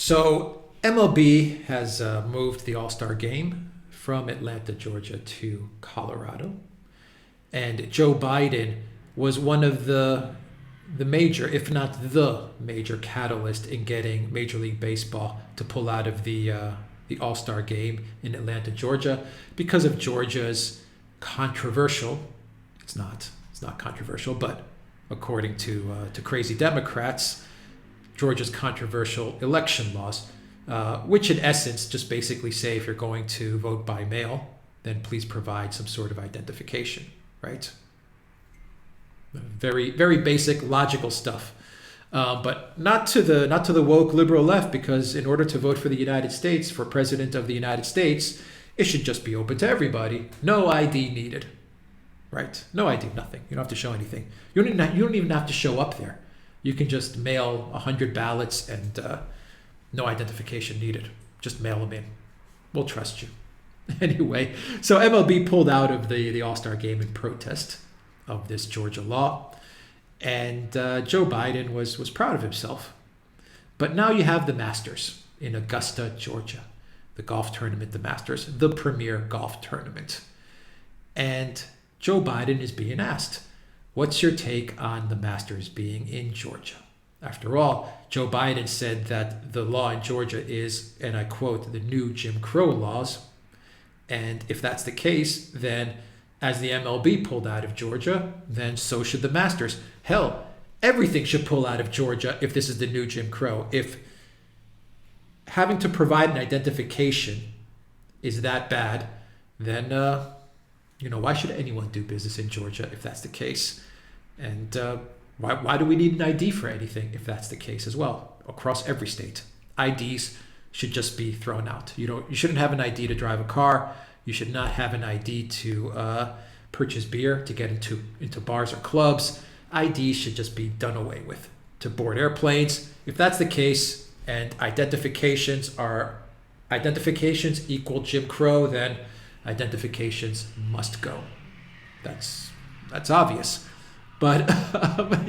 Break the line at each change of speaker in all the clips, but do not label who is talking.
So MLB has moved the All-Star Game from Atlanta, Georgia to Colorado. And Joe Biden was one of the major, if not the major catalyst in getting Major League Baseball to pull out of the All-Star Game in Atlanta, Georgia, because of Georgia's controversial, it's not controversial, but according to crazy Democrats, Georgia's controversial election laws, which in essence just basically say if you're going to vote by mail, then please provide some sort of identification, right? Very, very basic, logical stuff. But not to the woke liberal left, because in order to vote for the United States, for president of the United States, it should just be open to everybody. No ID needed, right? No ID, nothing. You don't have to show anything. You don't even have to show up there. You can just mail 100 ballots and no identification needed. Just mail them in. We'll trust you. Anyway, so MLB pulled out of the All-Star Game in protest of this Georgia law. And Joe Biden was proud of himself. But now you have the Masters in Augusta, Georgia. The golf tournament, the Masters, the premier golf tournament. And Joe Biden is being asked, what's your take on the Masters being in Georgia? After all, Joe Biden said that the law in Georgia is, and I quote, the new Jim Crow laws. And if that's the case, then as the MLB pulled out of Georgia, then so should the Masters. Hell, everything should pull out of Georgia if this is the new Jim Crow. If having to provide an identification is that bad, then, why should anyone do business in Georgia if that's the case? And why do we need an ID for anything if that's the case as well? Across every state, IDs should just be thrown out. You shouldn't have an ID to drive a car. You should not have an ID to purchase beer, to get into bars or clubs. IDs should just be done away with. To board airplanes, if that's the case, and identifications equal Jim Crow, then identifications must go. That's obvious. But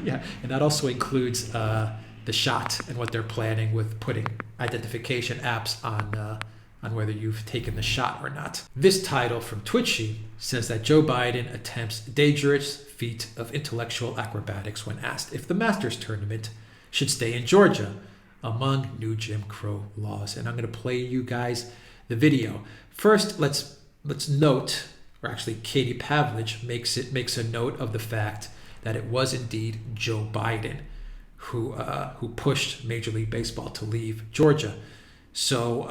yeah, and that also includes the shot and what they're planning with putting identification apps on whether you've taken the shot or not. This title from Twitchy says that Joe Biden attempts dangerous feat of intellectual acrobatics when asked if the Masters tournament should stay in Georgia among new Jim Crow laws. And I'm going to play you guys the video. First, let's note, or actually Katie Pavlich makes a note of the fact that it was indeed Joe Biden who pushed Major League Baseball to leave Georgia. So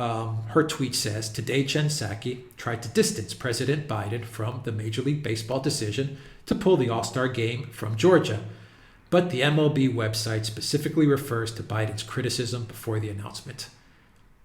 her tweet says, today Jen Psaki tried to distance President Biden from the Major League Baseball decision to pull the All-Star Game from Georgia. But the MLB website specifically refers to Biden's criticism before the announcement.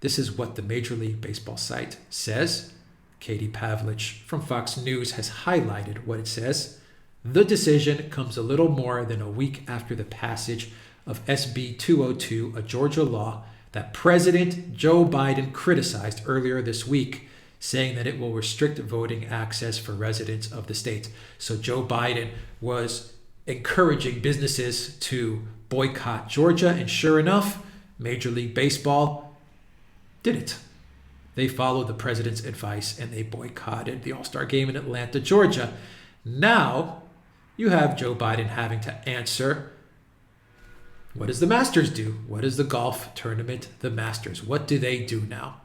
This is what the Major League Baseball site says. Katie Pavlich from Fox News has highlighted what it says. The decision comes a little more than a week after the passage of SB 202, a Georgia law that President Joe Biden criticized earlier this week, saying that it will restrict voting access for residents of the state. So Joe Biden was encouraging businesses to boycott Georgia, and sure enough, Major League Baseball did it. They followed the president's advice and they boycotted the All-Star Game in Atlanta, Georgia. Now, you have Joe Biden having to answer, what does the Masters do? What is the golf tournament, the Masters? What do they do now?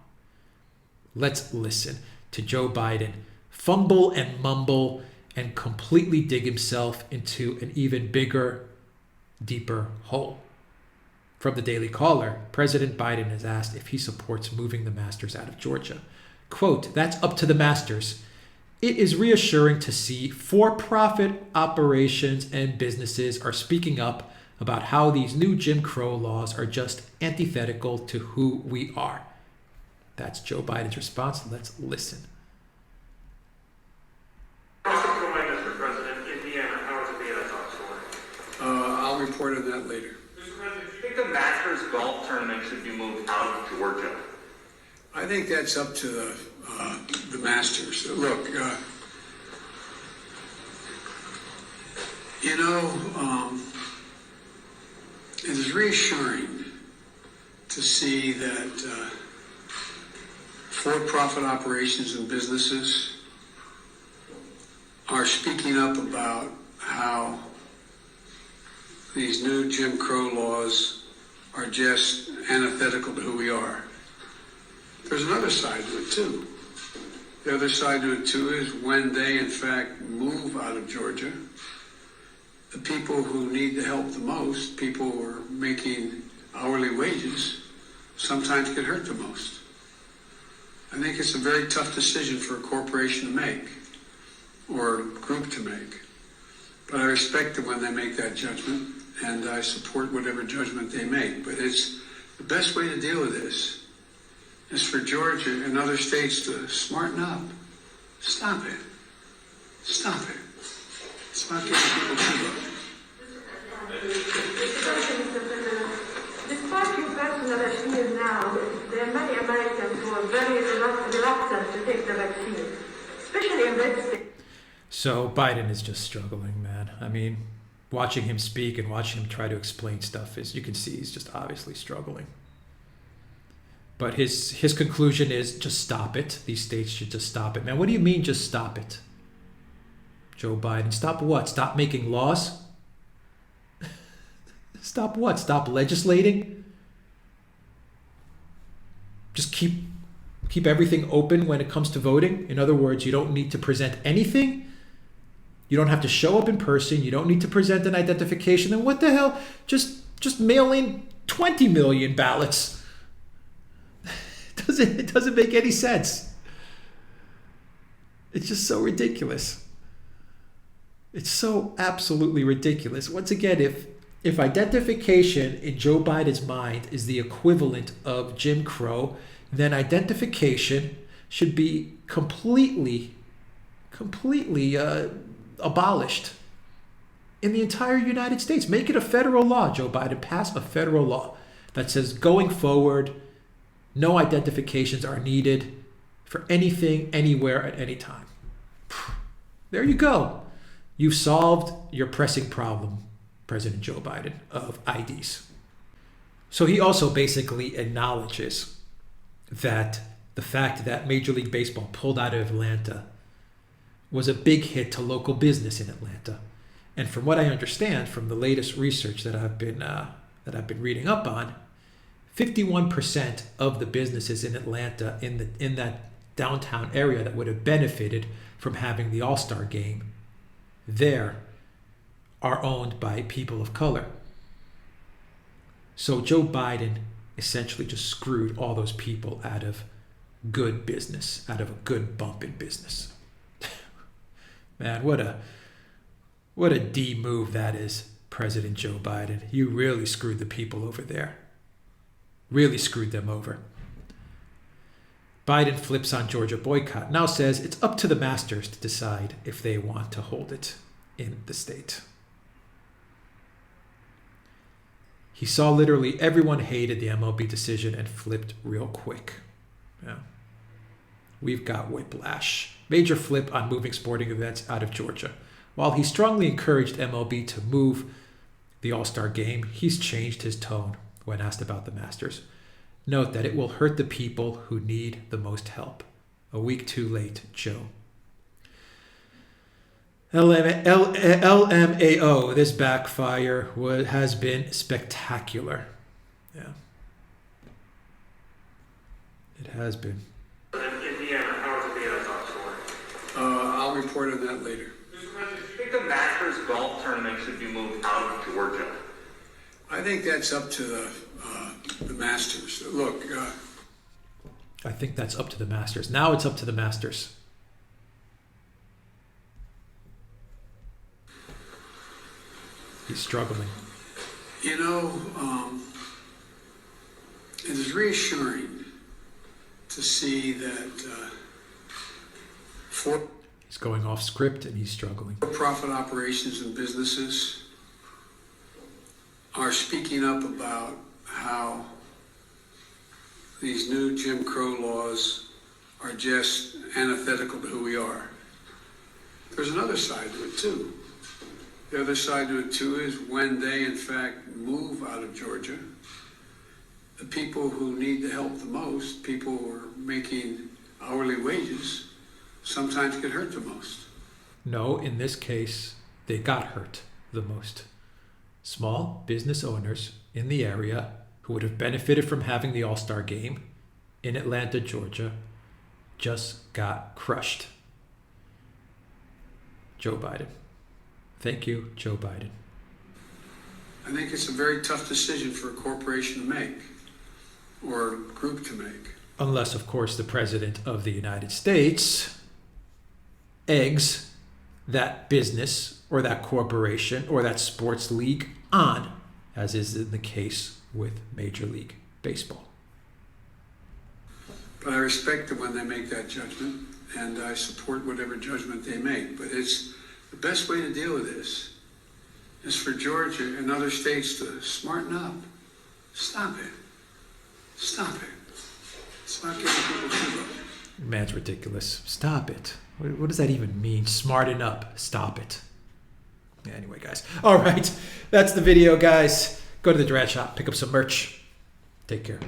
Let's listen to Joe Biden fumble and mumble and completely dig himself into an even bigger, deeper hole. From the Daily Caller, President Biden is asked if he supports moving the Masters out of Georgia. Quote, that's up to the Masters. It is reassuring to see for-profit operations and businesses are speaking up about how these new Jim Crow laws are just antithetical to who we are. That's Joe Biden's response. Let's listen.
Mr. President, Indiana, how is Indiana top score?
I'll report on that later.
Mr. President, do you think the Masters golf tournament should be moved out of Georgia?
I think that's up to the Masters. Look, it is reassuring to see that for-profit operations and businesses are speaking up about how these new Jim Crow laws are just antithetical to who we are. There's another side to it too. The other side to it too is when they in fact move out of Georgia, the people who need the help the most, people who are making hourly wages, sometimes get hurt the most. I think it's a very tough decision for a corporation to make, or a group to make. But I respect them when they make that judgment, and I support whatever judgment they make. But it's the best way to deal with this is for Georgia and other states to smarten up. Stop it. Stop it. It's not giving people kudos.
Despite your personal opinion now, there are many Americans who are very reluctant to take the vaccine, especially in red states.
So Biden is just struggling, man. I mean, watching him speak and watching him try to explain stuff is, you can see he's just obviously struggling. But his conclusion is just stop it. These states should just stop it. Man, what do you mean just stop it? Joe Biden, stop what? Stop making laws? Stop what? Stop legislating? Just keep everything open when it comes to voting? In other words, you don't need to present anything? You don't have to show up in person. You don't need to present an identification. Then what the hell? Just mail in 20 million ballots. It doesn't make any sense. It's just so ridiculous. It's so absolutely ridiculous. Once again, if identification in Joe Biden's mind is the equivalent of Jim Crow, then identification should be completely abolished in the entire United States. Make it a federal law, Joe Biden. Pass a federal law that says going forward, no identifications are needed for anything, anywhere, at any time. There you go. You've solved your pressing problem, President Joe Biden, of IDs. So he also basically acknowledges that the fact that Major League Baseball pulled out of Atlanta was a big hit to local business in Atlanta. And from what I understand from the latest research that I've been reading up on, 51% of the businesses in Atlanta in that downtown area that would have benefited from having the All-Star game there are owned by people of color. So Joe Biden essentially just screwed all those people out of good business, out of a good bump in business. Man, what a D move that is, President Joe Biden. You really screwed the people over there. Really screwed them over. Biden flips on Georgia boycott. Now says it's up to the masters to decide if they want to hold it in the state. He saw literally everyone hated the MLB decision and flipped real quick. Yeah. We've got whiplash. Major flip on moving sporting events out of Georgia. While he strongly encouraged MLB to move the All-Star game, he's changed his tone when asked about the Masters. Note that it will hurt the people who need the most help. A week too late, Joe. LMAO, this backfire has been spectacular. Yeah. It has been.
In Indiana, how is the anti-talk scoring?
I'll report on that later.
Mr. President, do you think the Masters golf tournament should be moved out of Georgia?
I think that's up to the Masters. Look,
I think that's up to the Masters. Now it's up to the Masters. He's struggling.
you know, it is reassuring to see that
He's going off script and he's struggling.
for-profit operations and businesses are speaking up about how these new Jim Crow laws are just antithetical to who we are. There's another side to it too. The other side to it too is when they in fact move out of Georgia, the people who need the help the most, people who are making hourly wages, sometimes get hurt the most.
No, in this case, they got hurt the most. Small business owners in the area who would have benefited from having the All-Star game in Atlanta, Georgia, just got crushed. Joe Biden. Thank you, Joe Biden.
I think it's a very tough decision for a corporation to make, or a group to make.
Unless, of course, the President of the United States eggs that business or that corporation or that sports league on, as is in the case with Major League Baseball.
But I respect them when they make that judgment, and I support whatever judgment they make. But it's the best way to deal with this is for Georgia and other states to smarten up. Stop it. Stop it. It's not getting people too low.
Man's ridiculous. Stop it. What does that even mean? Smarten up. Stop it. Yeah, anyway, guys. All right. That's the video, guys. Go to the Duran shop. Pick up some merch. Take care.